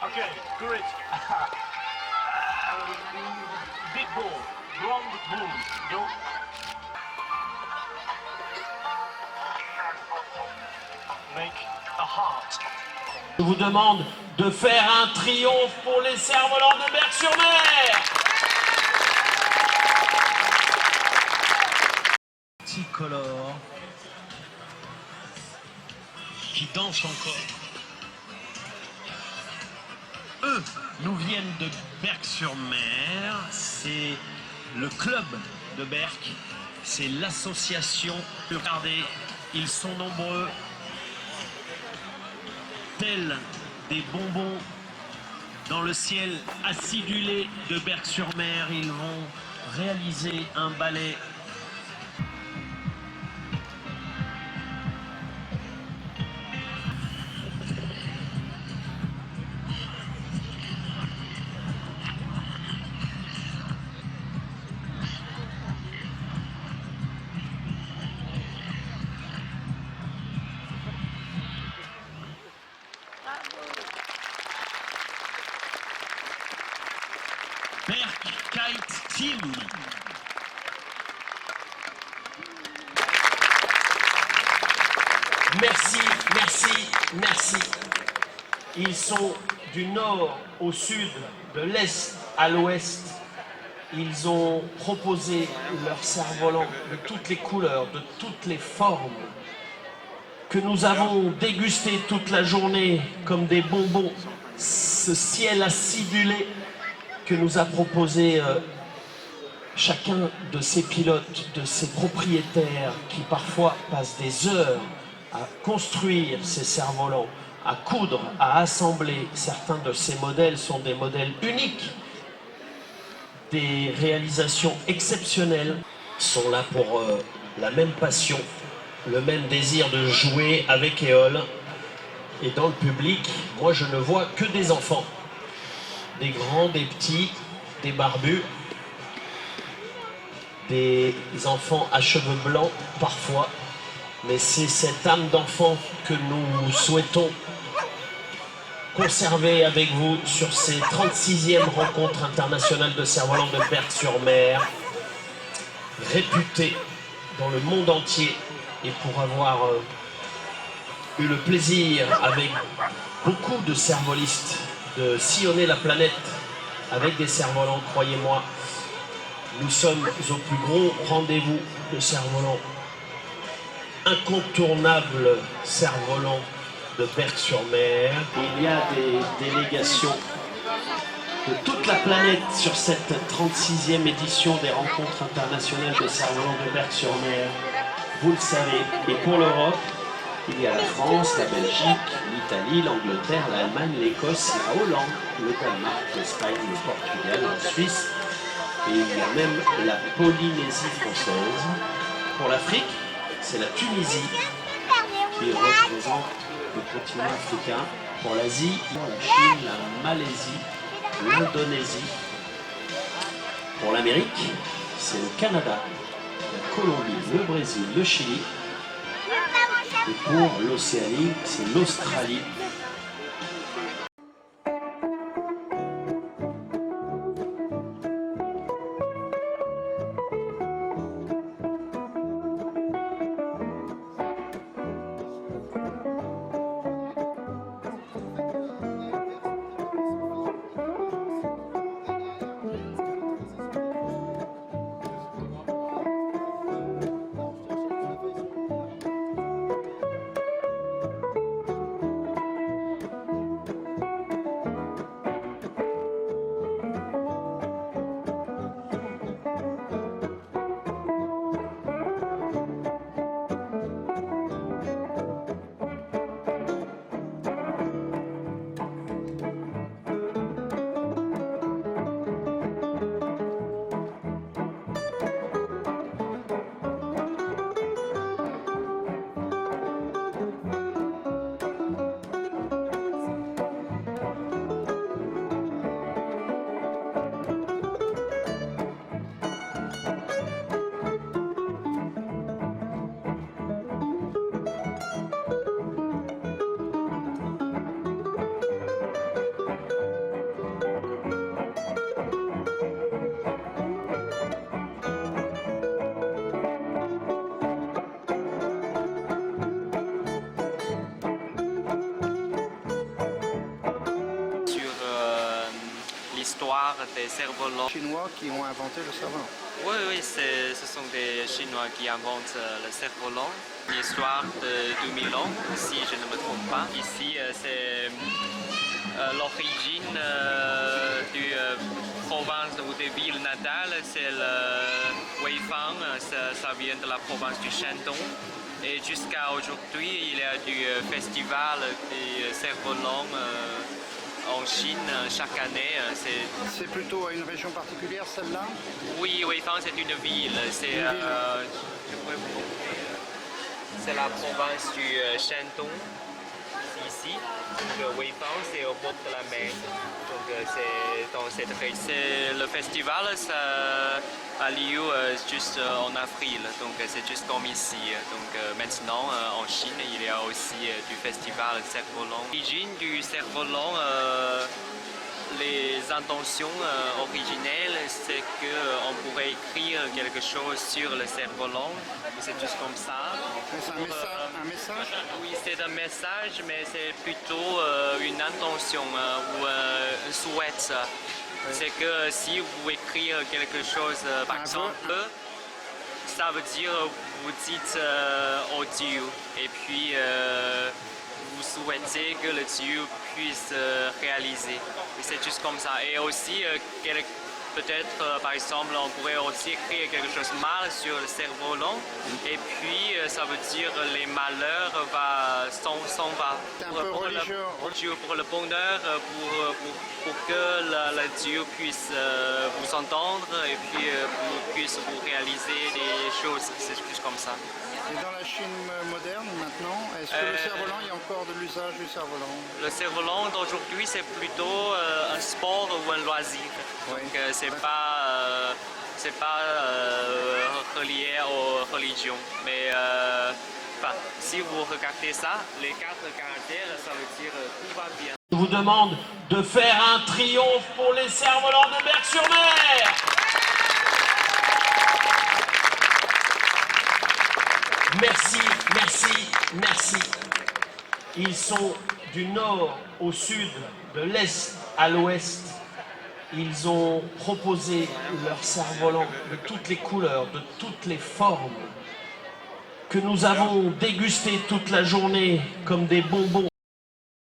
Okay, great. Big ball, wrong move. Go. Make a heart. Je vous demande de faire un triomphe pour les cerfs-volants de Berck-sur-Mer. Tricolore qui danse encore. Eux nous viennent de Berck-sur-Mer, c'est le club de Berck, c'est l'association. Regardez, ils sont nombreux, tels des bonbons dans le ciel acidulé de Berck-sur-Mer. Ils vont réaliser un ballet. Berck Kite Team. Merci, merci, merci. Ils sont du nord au sud, de l'est à l'ouest. Ils ont proposé leurs cerfs-volants de toutes les couleurs, de toutes les formes, que nous avons dégusté toute la journée comme des bonbons. Ce ciel acidulé que nous a proposé chacun de ces pilotes, de ces propriétaires qui parfois passent des heures à construire ces cerfs-volants, à coudre, à assembler. Certains de ces modèles sont des modèles uniques, des réalisations exceptionnelles. Ils sont là pour la même passion, le même désir de jouer avec Éole. Et dans le public, moi je ne vois que des enfants. Des grands, des petits, des barbus, des enfants à cheveux blancs parfois. Mais c'est cette âme d'enfant que nous souhaitons conserver avec vous sur ces 36e rencontres internationales de cerfs-volants de Berck-sur-Mer, réputées dans le monde entier. Et pour avoir eu le plaisir avec beaucoup de cerfs-volistes de sillonner la planète avec des cerfs-volants, croyez-moi, nous sommes au plus gros rendez-vous de cerfs-volants. Incontournable cerfs-volants de Berck-sur-Mer. Il y a des délégations de toute la planète sur cette 36e édition des rencontres internationales de cerfs-volants de Berck-sur-Mer. Vous le savez. Et pour l'Europe, il y a la France, la Belgique, l'Italie, l'Angleterre, l'Allemagne, l'Écosse, la Hollande, le Danemark, l'Espagne, le Portugal, la Suisse. Et il y a même la Polynésie française. Pour l'Afrique, c'est la Tunisie qui représente le continent africain. Pour l'Asie, la Chine, la Malaisie, l'Indonésie. Pour l'Amérique, c'est le Canada, la Colombie, le Brésil, le Chili. Et pour l'Océanie, c'est l'Australie. l'histoire des cerfs-volants. Chinois qui ont inventé le cerf-volant. Oui, oui, ce sont des Chinois qui inventent le cerf-volant. Une histoire de 2000 ans, si je ne me trompe pas. Ici, c'est l'origine du province ou des villes natales, c'est le Weifang, ça vient de la province du Shandong. Et jusqu'à aujourd'hui, il y a du festival des cerfs-volants en Chine chaque année. C'est plutôt à une région particulière celle-là? Oui, Weifang c'est une ville. C'est la province du Shandong. Ici, donc Weifang c'est au bord de la mer. Donc c'est dans cette région. Le festival ça a lieu juste en avril, donc c'est juste comme ici. Donc maintenant en Chine il y a aussi du festival cerf-volant. L'origine du cerf-volant, les intentions originelles, c'est qu'on pourrait écrire quelque chose sur le cerf-volant. C'est juste comme ça. C'est un message? Oui, c'est un message, mais c'est plutôt une intention ou un souhait. Oui. C'est que si vous écrivez quelque chose, par exemple, ça veut dire vous dites au Dieu et puis vous souhaitez que le Dieu puisse réaliser. Et c'est juste comme ça. Et aussi, peut-être, par exemple, on pourrait aussi écrire quelque chose de mal sur le cerf-volant. Et puis, ça veut dire les malheurs s'en va. C'est un peu religieux. Pour le bonheur, pour que le Dieu puisse vous entendre et puis puisse vous réaliser des choses. C'est plus comme ça. Et dans la Chine moderne maintenant, est-ce que le cerf-volant, il y a encore de l'usage du cerf-volant? Le cerf-volant d'aujourd'hui c'est plutôt un sport ou un loisir. Oui. Donc c'est pas relié aux religions. Mais si vous regardez ça, les 4 caractères, ça veut dire tout va bien. Je vous demande de faire un triomphe pour les cerfs-volants de Berck-sur-Mer. Merci, merci, merci. Ils sont du nord au sud, de l'est à l'ouest. Ils ont proposé leurs cerfs-volants de toutes les couleurs, de toutes les formes, que nous avons dégusté toute la journée comme des bonbons